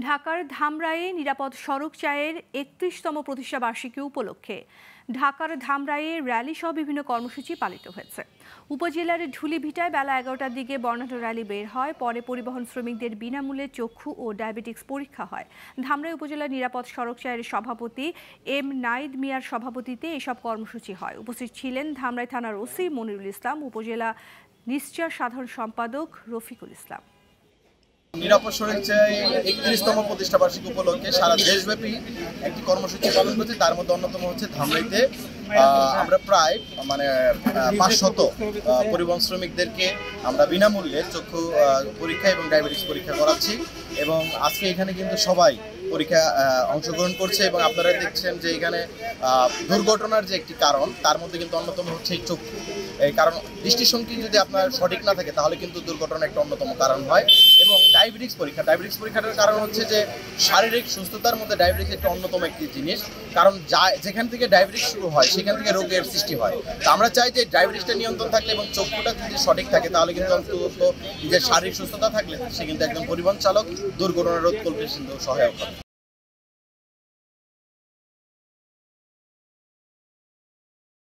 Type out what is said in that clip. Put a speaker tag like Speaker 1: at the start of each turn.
Speaker 1: ঢাকার ধামরাইয়ে নিরাপদ সড়ক চায়ের ৩১তম প্রতিষ্ঠাবার্ষিকী উপলক্ষে ঢাকার ধামরাইয়ে র্যালি সহ বিভিন্ন কর্মসূচি পালিত হয়েছে। উপজেলার ঢুলিভিটায় বেলা ১১টার দিকে বর্ণাঢ্য র্যালি বের হয়। পরে পরিবহন শ্রমিকদের বিনামূল্যে চক্ষু ও ডায়াবেটিক্স পরীক্ষা হয়। ধামরাই উপজেলার নিরাপদ সড়ক চায়ের সভাপতি এম নাইদ মিয়ার সভাপতিত্বে এসব কর্মসূচি হয়। উপস্থিত ছিলেন ধামরাই থানার ওসি মনিরুল ইসলাম, উপজেলা নিশ্চয় সাধারণ সম্পাদক রফিকুল ইসলাম।
Speaker 2: নিরাপদ সড়ক চাই ৩১তম প্রতিষ্ঠাবার্ষিকী উপলক্ষে সারা দেশব্যাপী একটি কর্মসূচি পালন করছি। তার মধ্যে অন্যতম হচ্ছে ধামরাইতে আমরা প্রায় ৫০০ পরিবহন শ্রমিকদেরকে আমরা বিনামূল্যে চক্ষু পরীক্ষা এবং ডায়াবেটিস পরীক্ষা করাচ্ছি এবং আজকে এখানে কিন্তু সবাই পরীক্ষা অংশগ্রহণ করছে এবং আপনারা দেখছেন যে এখানে দুর্ঘটনার যে একটি কারণ তার মধ্যে কিন্তু অন্যতম হচ্ছে এই চক্ষু। এই কারণ দৃষ্টিশক্তি যদি আপনার সঠিক না থাকে তাহলে কিন্তু দুর্ঘটনার একটা অন্যতম কারণ হয়। এবং ডায়াবেটিক্স পরীক্ষাটার কারণ হচ্ছে যে শারীরিক সুস্থতার মধ্যে ডায়াবেটিস একটা অন্যতম একটি জিনিস। কারণ যেখান থেকে ডায়াবেটিস শুরু হয় সেখান থেকে রোগের সৃষ্টি হয়। তো আমরা চাই যে ডায়াবেটিসটা নিয়ন্ত্রণ থাকলে এবং চক্ষুটা যদি সঠিক থাকে তাহলে কিন্তু অন্তত নিজের শারীরিক সুস্থতা থাকলে সে কিন্তু একজন পরিবহন চালক দুর্ঘটনা রোধ করতে কিন্তু সহায়ক হবে।